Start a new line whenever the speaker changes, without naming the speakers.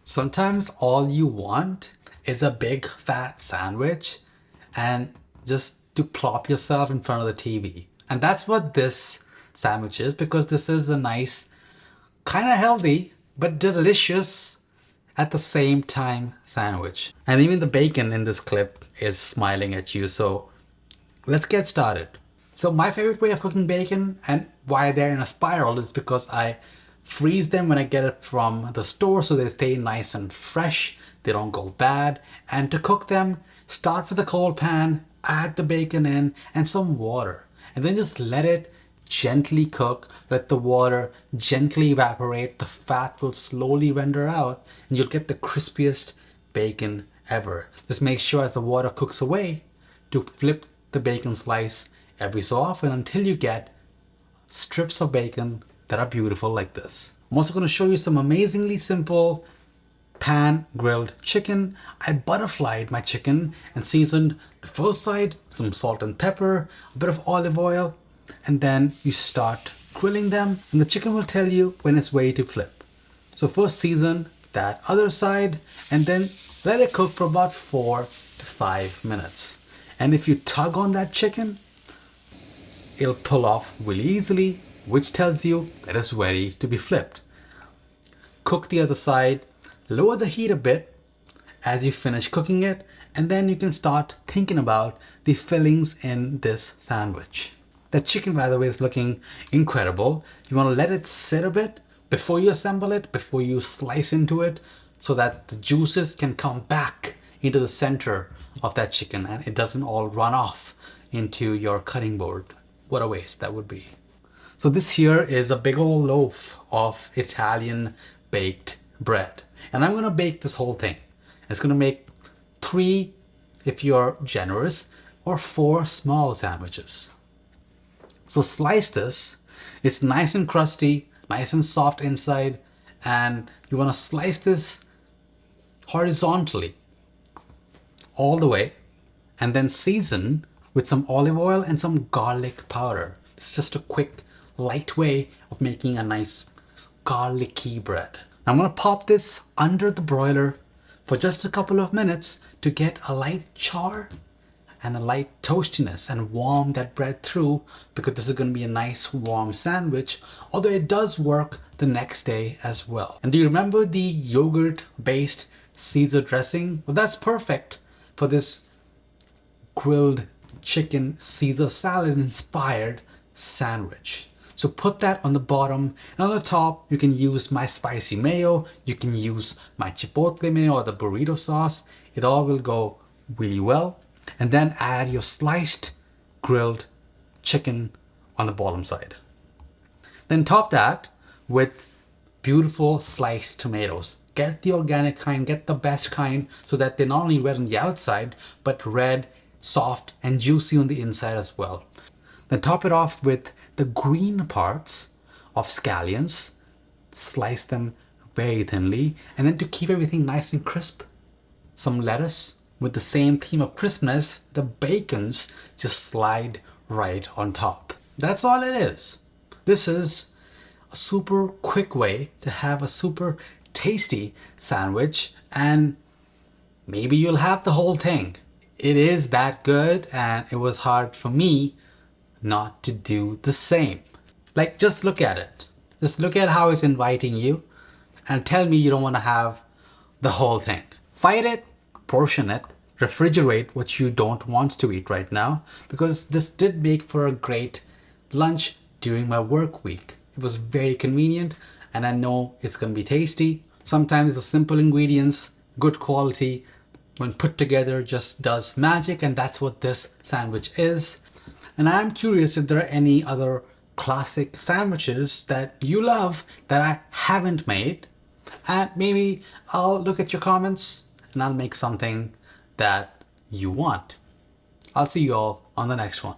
Sometimes all you want is a big fat sandwich and just to plop yourself in front of the TV. And that's what this sandwich is, because this is a nice, kind of healthy, but delicious at the same time sandwich. And even the bacon in this clip is smiling at you. So let's get started. So my favorite way of cooking bacon and why they're in a spiral is because I freeze them when I get it from the store so they stay nice and fresh, they don't go bad. And to cook them, start with a cold pan, add the bacon in and some water, and then just let it gently cook. Let the water gently evaporate, the fat will slowly render out, and you'll get the crispiest bacon ever. Just make sure as the water cooks away to flip the bacon slice every so often until you get strips of bacon that are beautiful like this. I'm also going to show you some amazingly simple pan grilled chicken. I butterflied my chicken and seasoned the first side, some salt and pepper, a bit of olive oil, and then you start grilling them and the chicken will tell you when it's ready to flip. So first season that other side and then let it cook for about 4 to 5 minutes. And if you tug on that chicken, it'll pull off really easily, which tells you that it's ready to be flipped. Cook the other side, lower the heat a bit as you finish cooking it, and then you can start thinking about the fillings in this sandwich. The chicken, by the way, is looking incredible. You want to let it sit a bit before you assemble it, before you slice into it, so that the juices can come back into the center of that chicken and it doesn't all run off into your cutting board. What a waste that would be. So this here is a big old loaf of Italian baked bread. And I'm going to bake this whole thing. It's going to make 3, if you're generous, or 4 small sandwiches. So slice this. It's nice and crusty, nice and soft inside. And you want to slice this horizontally all the way. And then season with some olive oil and some garlic powder. It's just a quick, light way of making a nice garlicky bread. Now I'm going to pop this under the broiler for just a couple of minutes to get a light char and a light toastiness and warm that bread through, because this is going to be a nice warm sandwich, although it does work the next day as well. And do you remember the yogurt based Caesar dressing? Well, that's perfect for this grilled chicken Caesar salad inspired sandwich. So put that on the bottom, and on the top you can use my spicy mayo, you can use my chipotle mayo or the burrito sauce. It all will go really well. And then add your sliced grilled chicken on the bottom side. Then top that with beautiful sliced tomatoes. Get the organic kind, get the best kind, so that they're not only red on the outside, but red, soft and juicy on the inside as well. Then top it off with the green parts of scallions. Slice them very thinly. And then to keep everything nice and crisp, some lettuce. With the same theme of crispness, the bacons just slide right on top. That's all it is. This is a super quick way to have a super tasty sandwich, and maybe you'll have the whole thing. It is that good, and it was hard for me not to do the same. Like, just look at it. Just look at how it's inviting you and tell me you don't want to have the whole thing. Fight it, portion it, refrigerate what you don't want to eat right now, because this did make for a great lunch during my work week. It was very convenient and I know it's going to be tasty. Sometimes the simple ingredients, good quality, when put together just does magic, and that's what this sandwich is. And I'm curious if there are any other classic sandwiches that you love that I haven't made, and maybe I'll look at your comments and I'll make something that you want. I'll see you all on the next one.